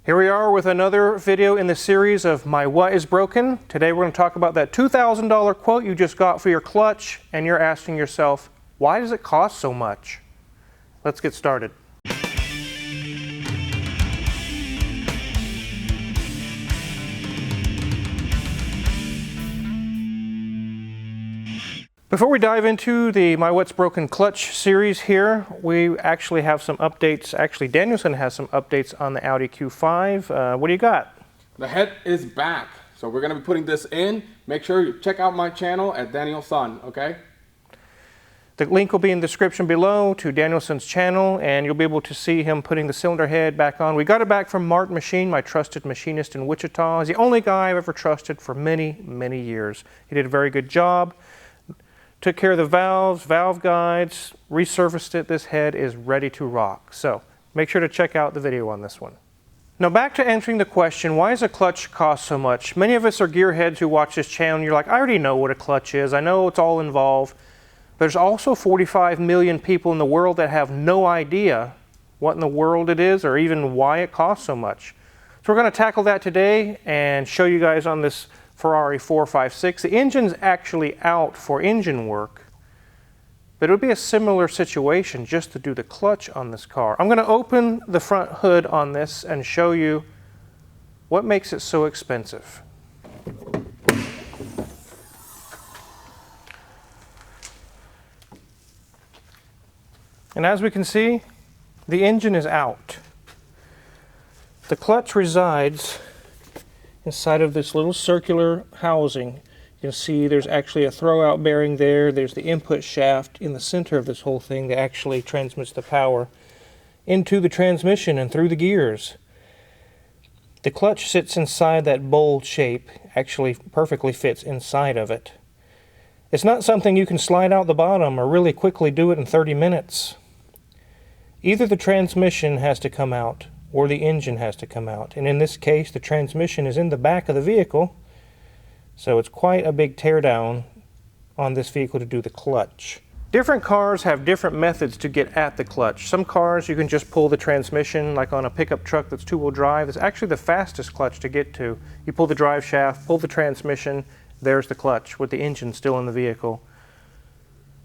Here we are with another video in the series of My What is Broken. Today we're going to talk about that $2,000 quote you just got for your clutch, and you're asking yourself, why does it cost so much? Let's get started. Before we dive into the My What's Broken clutch series here, we actually have some updates. Actually, Danielson has some updates on the Audi Q5. What do you got? The head is back. So we're going to be putting this in. Make sure you check out my channel at Danielson, okay? The link will be in the description below to Danielson's channel, and you'll be able to see him putting the cylinder head back on. We got it back from Martin Machine, my trusted machinist in Wichita. He's the only guy I've ever trusted for many, many years. He did a very good job. Took care of the valves, valve guides, resurfaced it. This head is ready to rock. So make sure to check out the video on this one. Now back to answering the question, why does a clutch cost so much? Many of us are gearheads who watch this channel and you're like, I already know what a clutch is. I know it's all involved. But there's also 45 million people in the world that have no idea what in the world it is or even why it costs so much. So we're going to tackle that today and show you guys on this Ferrari 456. The engine's actually out for engine work, but it would be a similar situation just to do the clutch on this car. I'm going to open the front hood on this and show you what makes it so expensive. And as we can see, the engine is out. The clutch resides inside of this little circular housing. You can see there's actually a throwout bearing there. There's the input shaft in the center of this whole thing that actually transmits the power into the transmission and through the gears. The clutch sits inside that bowl shape, actually perfectly fits inside of it. It's not something you can slide out the bottom or really quickly do it in 30 minutes. Either the transmission has to come out or the engine has to come out. And in this case, the transmission is in the back of the vehicle, so it's quite a big teardown on this vehicle to do the clutch. Different cars have different methods to get at the clutch. Some cars you can just pull the transmission, like on a pickup truck that's two-wheel drive. It's actually the fastest clutch to get to. You pull the drive shaft, pull the transmission, there's the clutch with the engine still in the vehicle.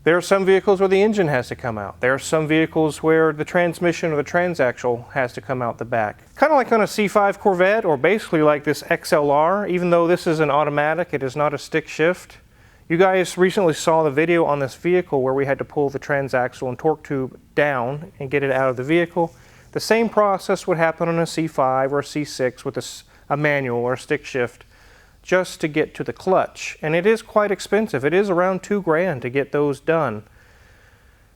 There are some vehicles where the engine has to come out. There are some vehicles where the transmission or the transaxle has to come out the back. Kind of like on a C5 Corvette, or basically like this XLR. Even though this is an automatic, it is not a stick shift. You guys recently saw the video on this vehicle where we had to pull the transaxle and torque tube down and get it out of the vehicle. The same process would happen on a C5 or a C6 with a manual or a stick shift, just to get to the clutch. And it is quite expensive. It is around $2,000 to get those done.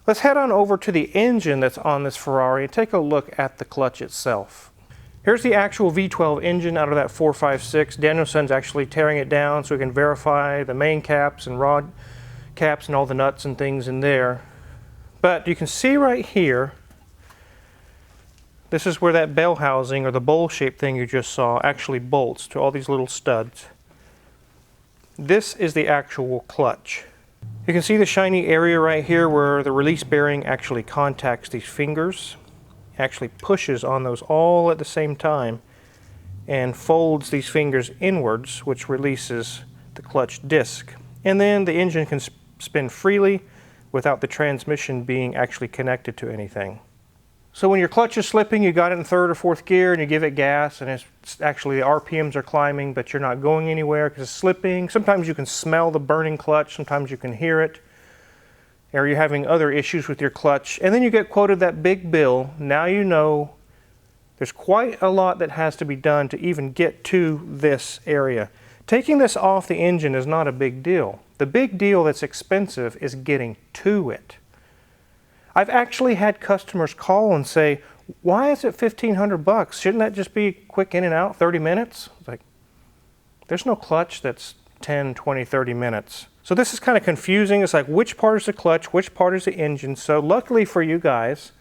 Let's head on over to the engine that's on this Ferrari and take a look at the clutch itself. Here's the actual V12 engine out of that 456. Danielson's actually tearing it down so we can verify the main caps and rod caps and all the nuts and things in there. But you can see right here, this is where that bell housing or the bowl shaped thing you just saw actually bolts to all these little studs. This is the actual clutch. You can see the shiny area right here where the release bearing actually contacts these fingers, actually pushes on those all at the same time and folds these fingers inwards, which releases the clutch disc. And then the engine can spin freely without the transmission being actually connected to anything. So when your clutch is slipping, you got it in third or fourth gear and you give it gas and it's actually the RPMs are climbing, but you're not going anywhere because it's slipping. Sometimes you can smell the burning clutch, sometimes you can hear it. Or you're having other issues with your clutch. And then you get quoted that big bill. Now you know there's quite a lot that has to be done to even get to this area. Taking this off the engine is not a big deal. The big deal that's expensive is getting to it. I've actually had customers call and say, why is it $1,500? Shouldn't that just be quick in and out, 30 minutes? It's like, there's no clutch that's 10, 20, 30 minutes. So this is kind of confusing. It's like, which part is the clutch, which part is the engine? So luckily for you guys,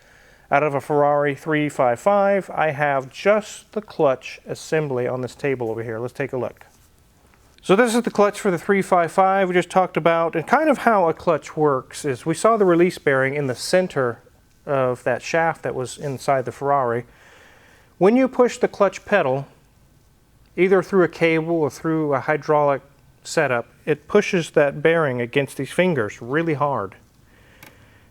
out of a Ferrari 355, I have just the clutch assembly on this table over here. Let's take a look. So this is the clutch for the 355 we just talked about, and kind of how a clutch works is we saw the release bearing in the center of that shaft that was inside the Ferrari. When you push the clutch pedal, either through a cable or through a hydraulic setup, it pushes that bearing against these fingers really hard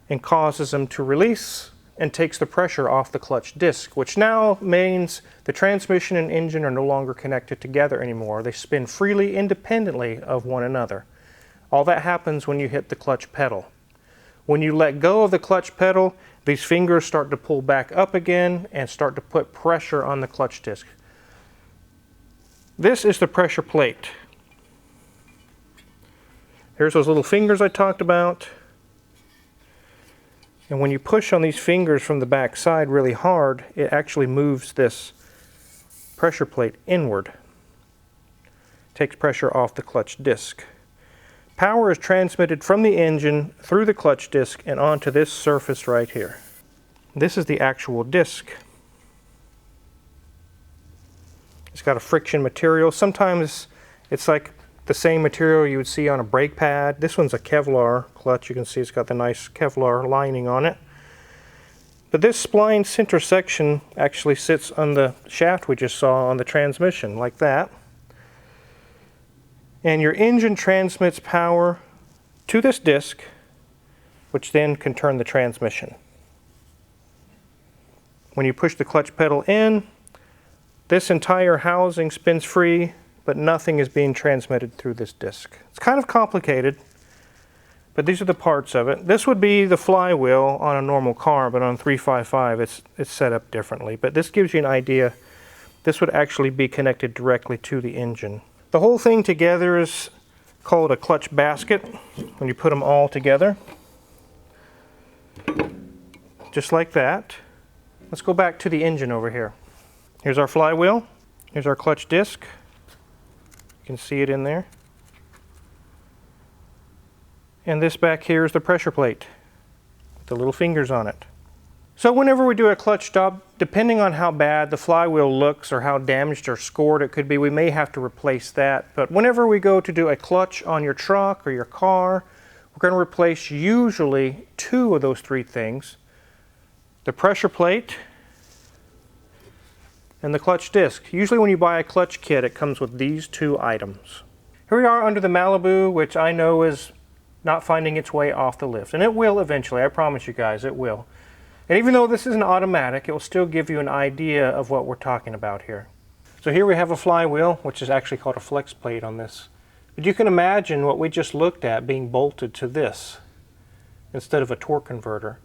and causes them to release and takes the pressure off the clutch disc, which now means the transmission and engine are no longer connected together anymore. They spin freely independently of one another. All that happens when you hit the clutch pedal. When you let go of the clutch pedal, these fingers start to pull back up again and start to put pressure on the clutch disc. This is the pressure plate. Here's those little fingers I talked about. And when you push on these fingers from the back side really hard, it actually moves this pressure plate inward. Takes pressure off the clutch disc. Power is transmitted from the engine through the clutch disc and onto this surface right here. This is the actual disc. It's got a friction material. Sometimes it's like the same material you would see on a brake pad. This one's a Kevlar clutch. You can see it's got the nice Kevlar lining on it. But this spline center section actually sits on the shaft we just saw on the transmission, like that. And your engine transmits power to this disc, which then can turn the transmission. When you push the clutch pedal in, this entire housing spins free, but nothing is being transmitted through this disc. It's kind of complicated, but these are the parts of it. This would be the flywheel on a normal car, but on 355 it's set up differently. But this gives you an idea. This would actually be connected directly to the engine. The whole thing together is called a clutch basket when you put them all together. Just like that. Let's go back to the engine over here. Here's our flywheel. Here's our clutch disc. You can see it in there. And this back here is the pressure plate with the little fingers on it. So whenever we do a clutch job, depending on how bad the flywheel looks or how damaged or scored it could be, we may have to replace that. But whenever we go to do a clutch on your truck or your car, we're going to replace usually two of those three things: the pressure plate and the clutch disc. Usually when you buy a clutch kit, it comes with these two items. Here we are under the Malibu, which I know is not finding its way off the lift. And it will eventually, I promise you guys, it will. And even though this isn't automatic, it will still give you an idea of what we're talking about here. So here we have a flywheel, which is actually called a flex plate on this. But you can imagine what we just looked at being bolted to this instead of a torque converter.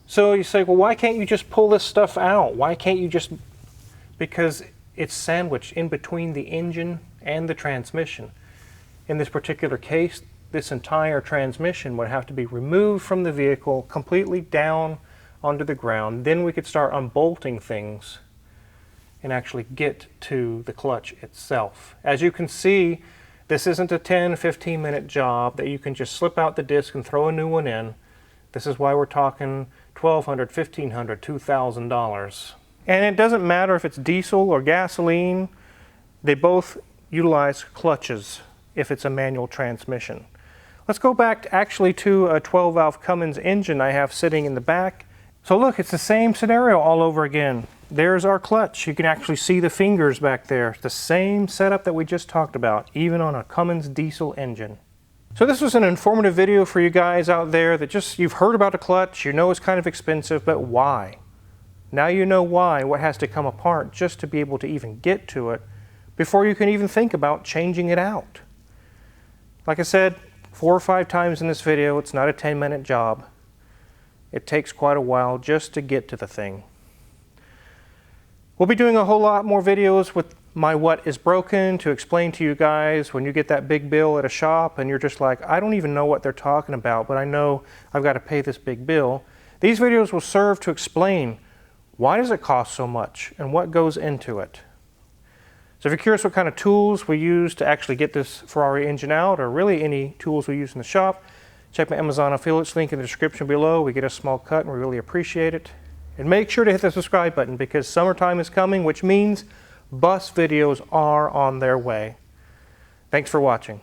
So you say, well, why can't you just pull this stuff out? Why can't you just... Because it's sandwiched in between the engine and the transmission. In this particular case, this entire transmission would have to be removed from the vehicle completely down onto the ground. Then we could start unbolting things and actually get to the clutch itself. As you can see, this isn't a 10-15 minute job that you can just slip out the disc and throw a new one in. This is why we're talking $1,200, $1,500, $2,000. And it doesn't matter if it's diesel or gasoline, they both utilize clutches if it's a manual transmission. Let's go back actually to a 12-valve Cummins engine I have sitting in the back. So look, it's the same scenario all over again. There's our clutch. You can actually see the fingers back there. The same setup that we just talked about, even on a Cummins diesel engine. So this was an informative video for you guys out there that just, you've heard about a clutch, you know it's kind of expensive, but why? Now you know why, what has to come apart just to be able to even get to it before you can even think about changing it out. Like I said 4 or 5 times in this video, it's not a 10-minute job. It takes quite a while just to get to the thing. We'll be doing a whole lot more videos with my what is broken to explain to you guys when you get that big bill at a shop and you're just like, I don't even know what they're talking about, but I know I've got to pay this big bill. These videos will serve to explain why does it cost so much and what goes into it. So if you're curious what kind of tools we use to actually get this Ferrari engine out, or really any tools we use in the shop, check my Amazon affiliates link in the description below. We get a small cut and we really appreciate it. And make sure to hit the subscribe button because summertime is coming, which means bus videos are on their way. Thanks for watching.